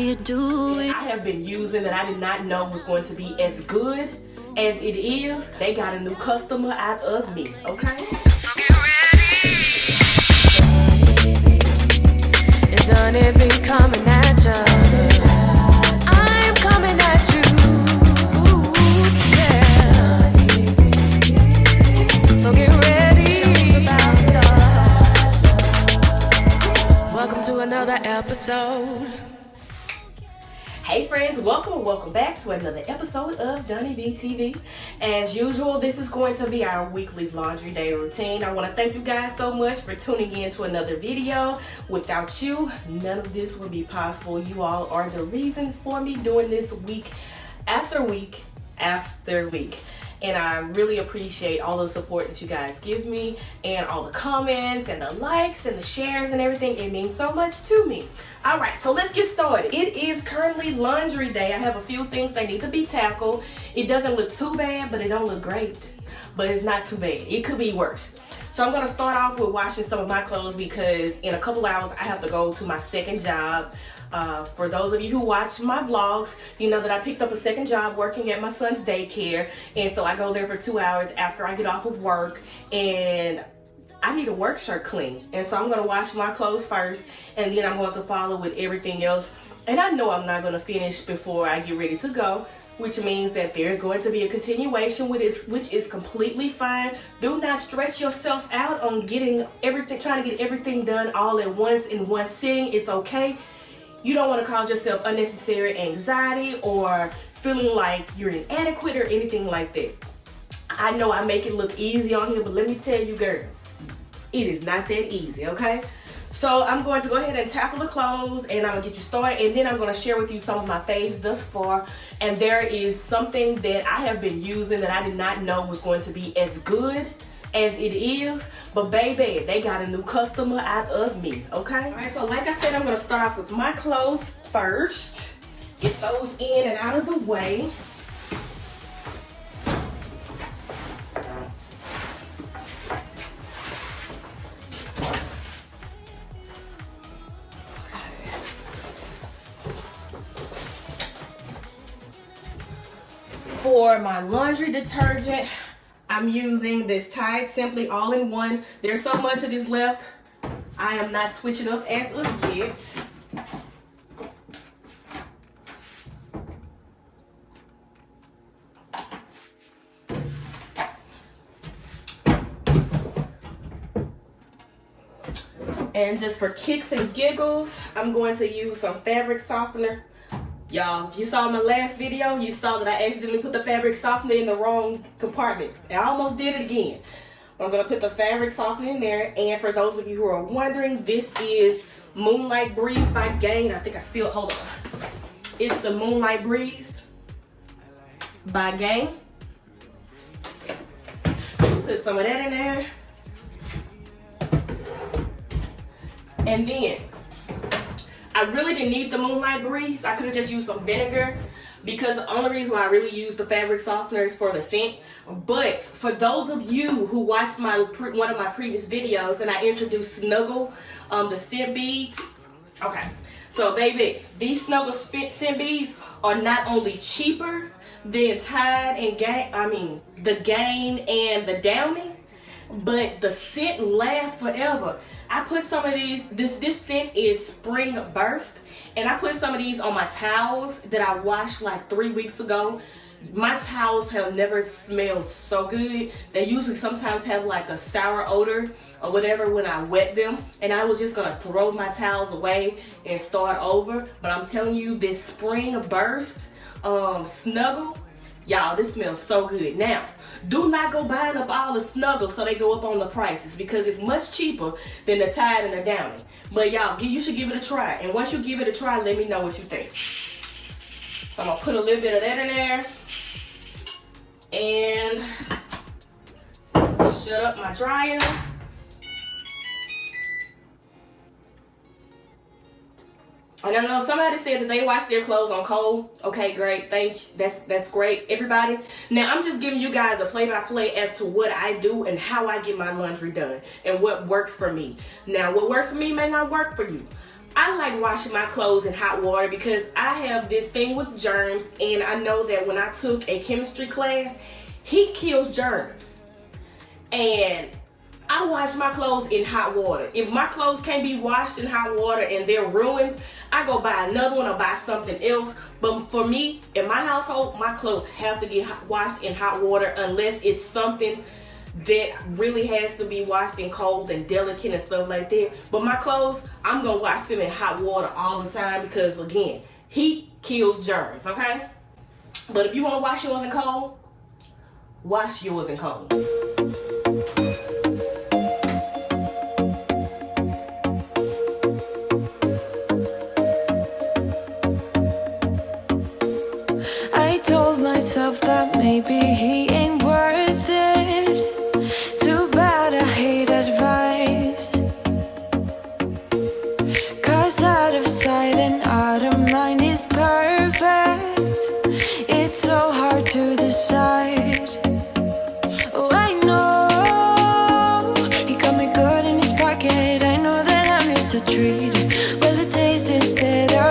you do it. I have been using that I did not know was going to be as good as it is. They got a new customer out of me, okay? So get ready. Is donyb coming at you? I'm coming at you. Yeah. So get ready. Welcome to another episode. Hey friends, welcome back to another episode of donyb TV. As usual, this is going to be our weekly laundry day routine. I want to thank you guys so much for tuning in to another video. Without you, none of this would be possible. You all are the reason for me doing this week after week after week. And I really appreciate all the support that you guys give me and all the comments and the likes and the shares and everything. It means so much to me. All right, so let's get started. It is currently laundry day. I have a few things that need to be tackled. It doesn't look too bad, but it don't look great. But it's not too bad. It could be worse. So I'm gonna start off with washing some of my clothes because in a couple hours I have to go to my second job. For those of you who watch my vlogs, you know that I picked up a second job working at my son's daycare, and so I go there for 2 hours after I get off of work, and I need a work shirt clean. And so I'm going to wash my clothes first, and then I'm going to follow with everything else. And I know I'm not going to finish before I get ready to go, which means that there's going to be a continuation with this, which is completely fine. Do not stress yourself out on trying to get everything done all at once in one sitting. It's okay. You don't want to cause yourself unnecessary anxiety or feeling like you're inadequate or anything like that. I know I make it look easy on here, but let me tell you, girl, it is not that easy, okay? So I'm going to go ahead and tackle the clothes, and I'm going to get you started, and then I'm going to share with you some of my faves thus far. And there is something that I have been using that I did not know was going to be as good as it is, but baby, they got a new customer out of me, okay? All right, so like I said, I'm gonna start off with my clothes first. Get those in and out of the way. For my laundry detergent, I'm using this Tide Simply All-in-One. There's so much of this left. I am not switching up as of yet. And just for kicks and giggles, I'm going to use some fabric softener. Y'all, if you saw my last video, you saw that I accidentally put the fabric softener in the wrong compartment. I almost did it again. I'm going to put the fabric softener in there. And for those of you who are wondering, this is Moonlight Breeze by Gain. I think I still, hold on. It's the Moonlight Breeze by Gain. Put some of that in there. And then, I really didn't need the Moonlight Breeze. I could have just used some vinegar because the only reason why I really use the fabric softener is for the scent. But for those of you who watched one of my previous videos and I introduced Snuggle, the scent beads. Okay, so baby, these Snuggle scent beads are not only cheaper than Tide and the Gain and the Downy, but the scent lasts forever. I put some of these, this scent is Spring Burst, and I put some of these on my towels that I washed like 3 weeks ago. My towels have never smelled so good. They usually sometimes have like a sour odor or whatever when I wet them, and I was just gonna throw my towels away and start over. But I'm telling you, this Spring Burst Snuggle, y'all, this smells so good. Now, do not go buying up all the Snuggles so they go up on the prices because it's much cheaper than the Tide and the Downy. But y'all, you should give it a try. And once you give it a try, let me know what you think. So I'm gonna put a little bit of that in there. And shut up my dryer. And I know somebody said that they wash their clothes on cold. Okay, great. Thanks. That's great, everybody. Now, I'm just giving you guys a play-by-play as to what I do and how I get my laundry done and what works for me. Now, what works for me may not work for you. I like washing my clothes in hot water because I have this thing with germs, and I know that when I took a chemistry class, heat kills germs. And I wash my clothes in hot water. If my clothes can't be washed in hot water and they're ruined, I go buy another one or buy something else. But for me, in my household, my clothes have to get washed in hot water unless it's something that really has to be washed in cold and delicate and stuff like that. But my clothes, I'm gonna wash them in hot water all the time because, again, heat kills germs, okay? But if you wanna wash yours in cold, wash yours in cold. I told myself that maybe he ain't worth it. Too bad I hate advice. 'Cause out of sight and out of mind is perfect. It's so hard to decide. Oh, I know he got me good in his pocket. I know that I missed a treat. Well, the taste is better.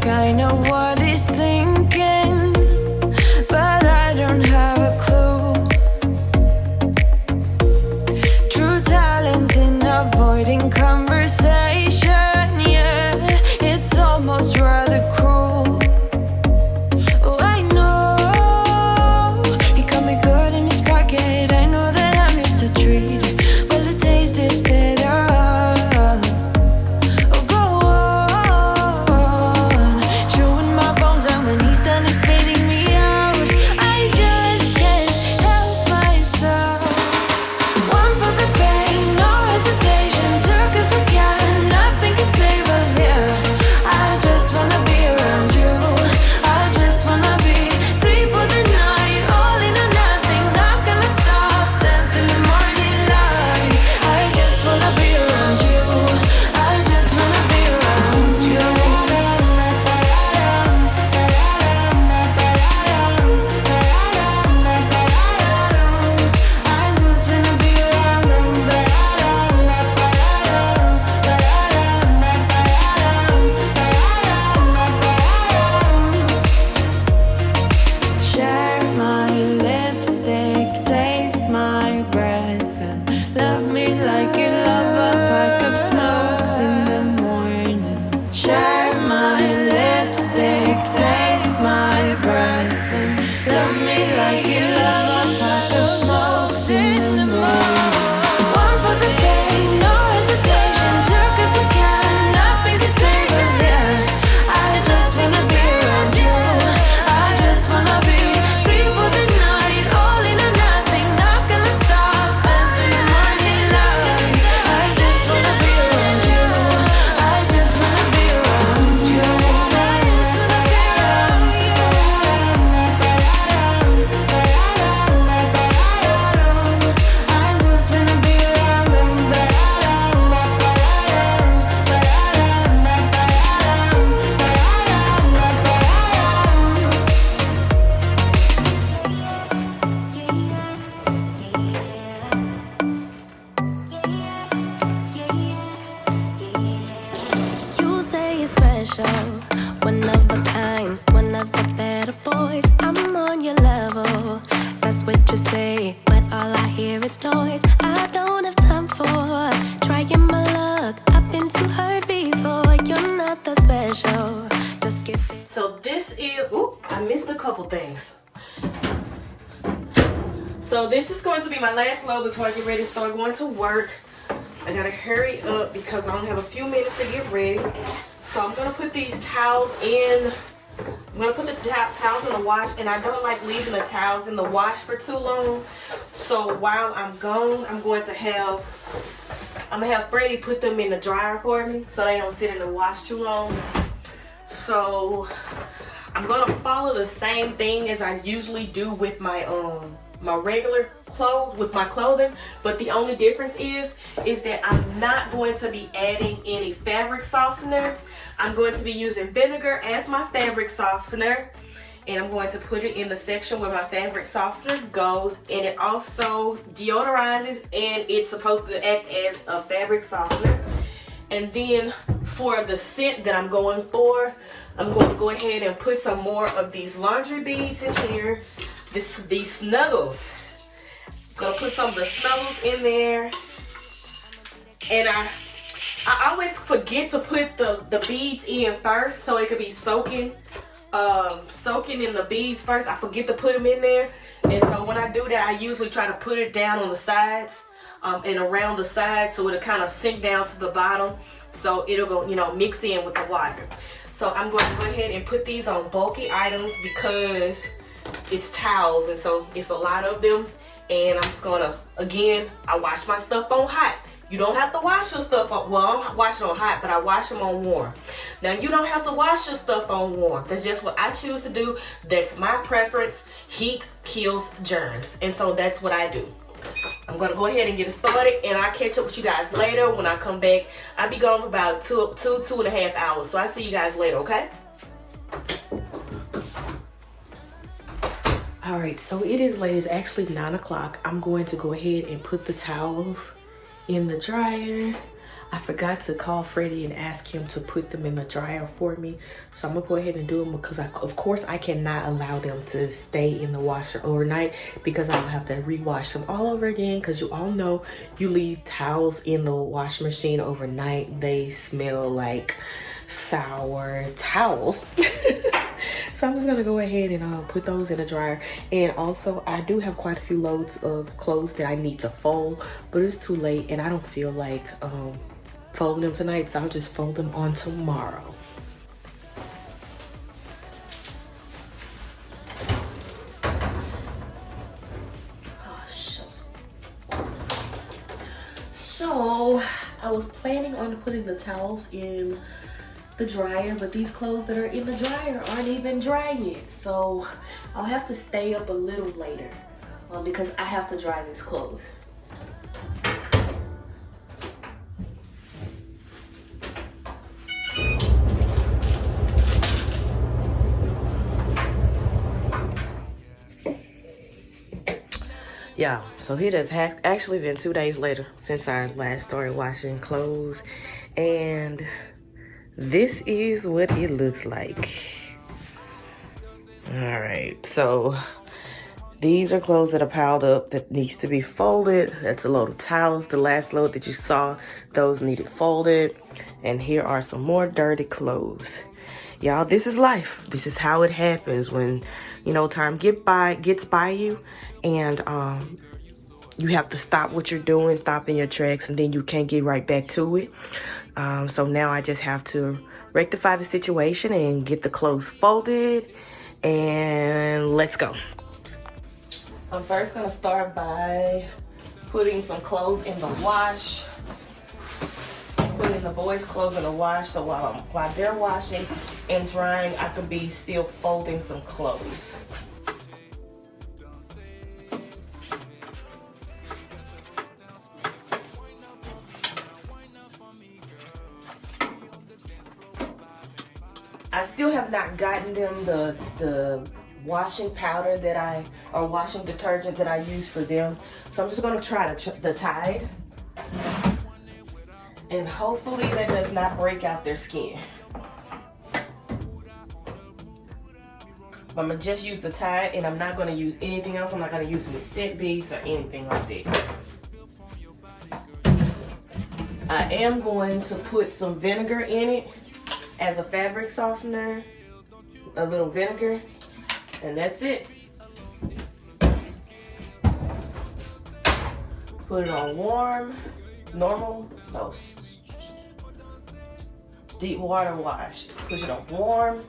I know what he's thinking, but I don't have a clue. True talent in avoiding conversation, yeah, it's almost rather cruel. Oh, I know he got me good in his pocket. I know that I missed a treat. Well, the taste is better. So this is going to be my last load before I get ready to start going to work. I gotta hurry up because I only have a few minutes to get ready. So I'm gonna put these towels in I'm gonna put the towels in the wash, and I don't like leaving the towels in the wash for too long. So while I'm gone, I'm gonna have Freddie put them in the dryer for me so they don't sit in the wash too long. So I'm gonna follow the same thing as I usually do with my my regular clothes, with my clothing, but the only difference is that I'm not going to be adding any fabric softener. I'm going to be using vinegar as my fabric softener, and I'm going to put it in the section where my fabric softener goes, and it also deodorizes, and it's supposed to act as a fabric softener. And then for the scent that I'm going for, I'm going to go ahead and put some more of these laundry beads in here. These snuggles. I'm gonna put some of the snuggles in there. And I always forget to put the beads in first so it could be soaking in the beads first. I forget to put them in there. And so when I do that, I usually try to put it down on the sides and around the sides so it'll kind of sink down to the bottom. So it'll go, you know, mix in with the water. So I'm going to go ahead and put these on bulky items because it's towels, and so it's a lot of them. And I'm just gonna, again, I wash my stuff on hot. You don't have to wash your stuff on, well, I don't wash it on hot, but I wash them on warm. Now, you don't have to wash your stuff on warm. That's just what I choose to do. That's my preference. Heat kills germs, and so that's what I do. I'm gonna go ahead and get it started, and I'll catch up with you guys later when I come back. I'll be gone for about two and a half hours, so I'll see you guys later, okay? All right, so it is late. It's actually 9 o'clock. I'm going to go ahead and put the towels in the dryer. I forgot to call Freddie and ask him to put them in the dryer for me. So I'm gonna go ahead and do them because of course I cannot allow them to stay in the washer overnight because I'll have to rewash them all over again, because you all know you leave towels in the washing machine overnight, they smell like sour towels. So I'm just gonna go ahead and put those in the dryer. And also I do have quite a few loads of clothes that I need to fold, but it's too late and I don't feel like folding them tonight, so I'll just fold them on tomorrow. Oh, shucks. So I was planning on putting the towels in the dryer, but these clothes that are in the dryer aren't even dry yet, so I'll have to stay up a little later because I have to dry these clothes. Yeah, so it has actually been 2 days later since I last started washing clothes, and this is what it looks like. All right, so these are clothes that are piled up that needs to be folded. That's a load of towels. The last load that you saw, those needed folded. And here are some more dirty clothes. Y'all, this is life. This is how it happens when, you know, time gets by you, and you have to stop what you're doing, stop in your tracks, and then you can't get right back to it. So now I just have to rectify the situation and get the clothes folded, and let's go. I'm first gonna start by putting some clothes in the wash. Putting the boys' clothes in the wash, so while they're washing and drying, I could be still folding some clothes. I still have not gotten them the washing powder or washing detergent that I use for them, so I'm just gonna try the Tide. And hopefully that does not break out their skin. I'm gonna just use the Tide, and I'm not gonna use anything else. I'm not gonna use any scent beads or anything like that. I am going to put some vinegar in it as a fabric softener. A little vinegar, and that's it. Put it on warm, normal, no, deep water wash. Push it on warm,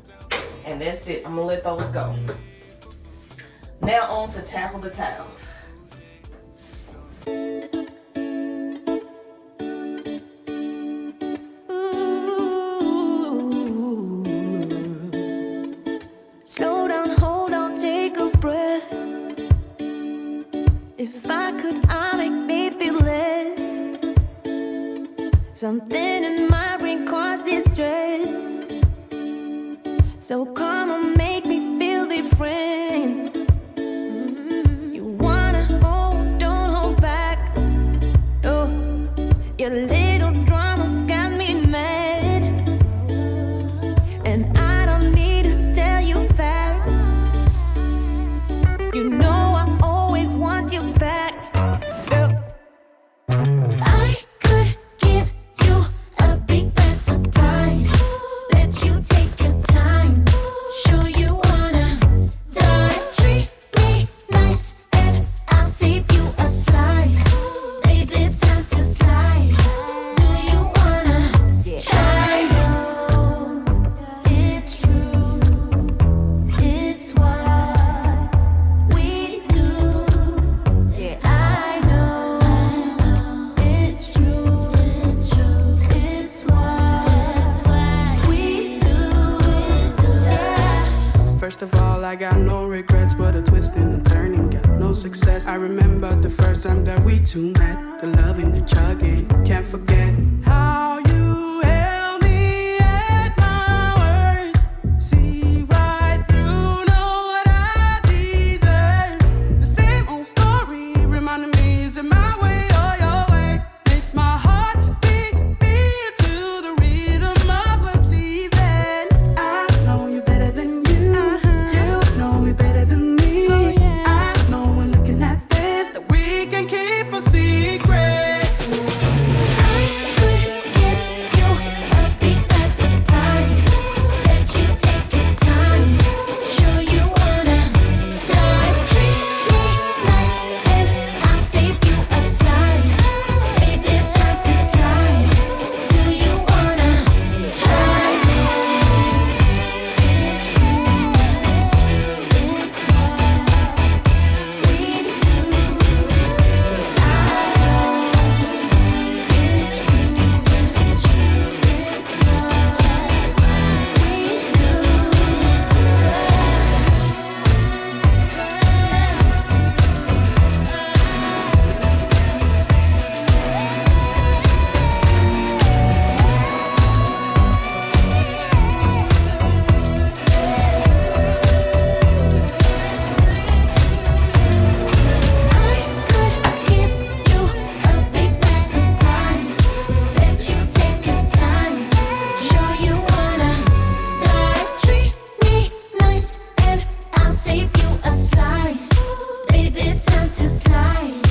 And that's it. I'm gonna let those go. Now on to tackle the towels. Slow down, hold on, take a breath. If I could, I'll make me feel less. Something in my brain causes stress. So come on, make me feel different. You wanna hold, don't hold back. Oh, your little drama's got me mad. And I don't need to tell you facts. You know I always want you back, girl. I could give you a big bad surprise. Let you take your time. Show you wanna dive. Treat me nice and I'll save you a slice. Baby, it's time to slide. Do you wanna try? No, it's true. It's what we do. Yeah, I know. It's true. It's true. It's what we do. Yeah. First of all, I got no regrets, but a twisting and turning, got no success. I remember the first time that we two met, the loving, the chugging, can't forget how you held me at my worst. See right through, know what I deserve. The same old story, reminding me, is it my way or your way? Makes my heart beat to the rhythm of us leaving. I know you better than you. You know me better than me. I know when looking at this that we can keep a secret. I could give you a big bad surprise. Let you take your time. Show you wanna dive. Treat me nice and I'll save you a slice. Baby, it's time to slide. Do you wanna try? It's true. It's what we do. It's true. It's true. It's what we I could give you a big bad surprise. Let you take your time. Show you wanna dive. Treat me nice and I'll save you a slice. Baby, it's time to slide.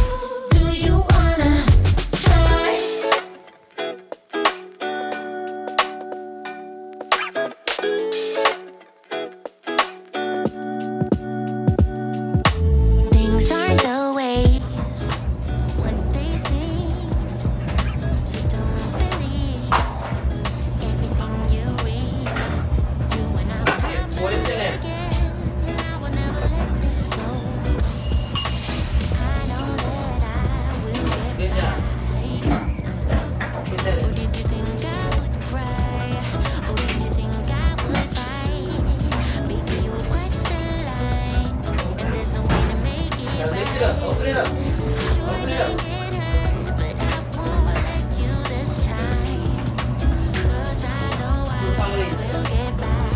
Do you wanna try? Things aren't always what they seem. So don't believe everything you read. You and I will never What is it at? again. And I will never let this go. I know that I will get Good job. Get that Or in. did you think I would cry? Or did you think I would fight? Baby, you crossed the line, and there's no way to make it Now lift it right. up. Open it up. Sure Open you it up. get hurt, but I won't let you this time. 'Cause I know I Do some of these. will get back.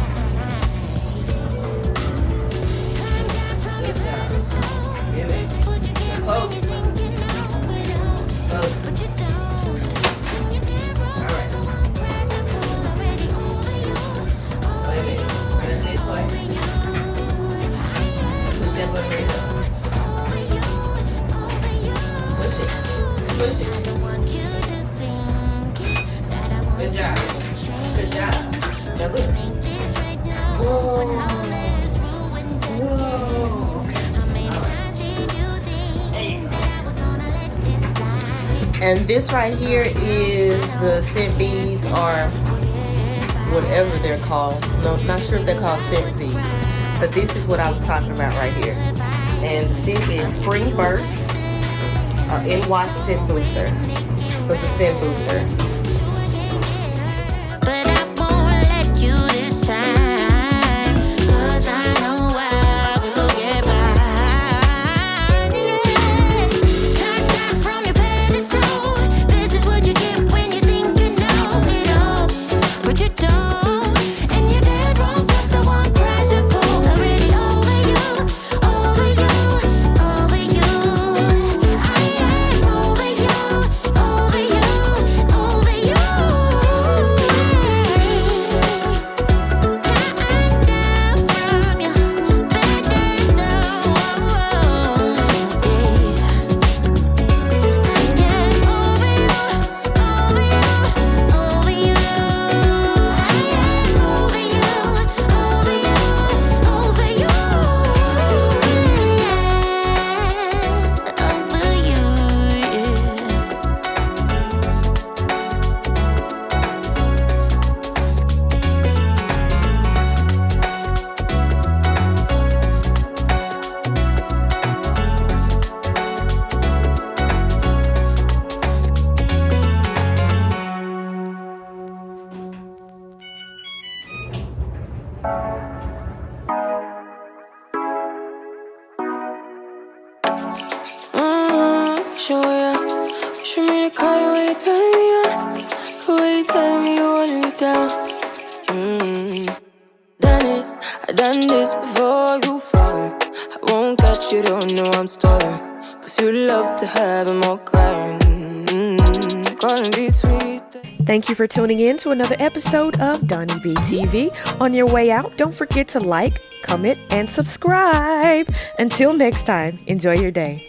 Climb down from your Good job. pedestal. Give This it. is what you get Close. when you think you know it all. Close. But you don't. When you did wrong, All right. so one pressure pull already over you. Wait a minute. Right this way. Push that button right up. Push it. Push it. Good job. Good job. Now look. Whoa. Whoa. There you go. And this right here is the scent beads, or whatever they're called. No, not sure if they're called scent beads, but this is what I was talking about right here. And the scent is Spring Burst in-wash scent booster. So it's a scent booster. But I won't let you this time, 'cause I know I will get by. Yeah. Turn down from your pedestal. This is what you get when you think you know it all, but you don't. And you're dead wrong, 'cause I won't crash and fall. Already over you, over you, over you. I am over you, over you, over you. Wish for me to call you when you turn me on, the way you telling me you want me down. Done it, I done this before you falling. I won't catch you, don't know I'm stalling, 'cause you love to have them all crying. Gonna be sweet. Thank you for tuning in to another episode of Donnie B TV. On your way out, don't forget to like, comment, and subscribe. Until next time, enjoy your day.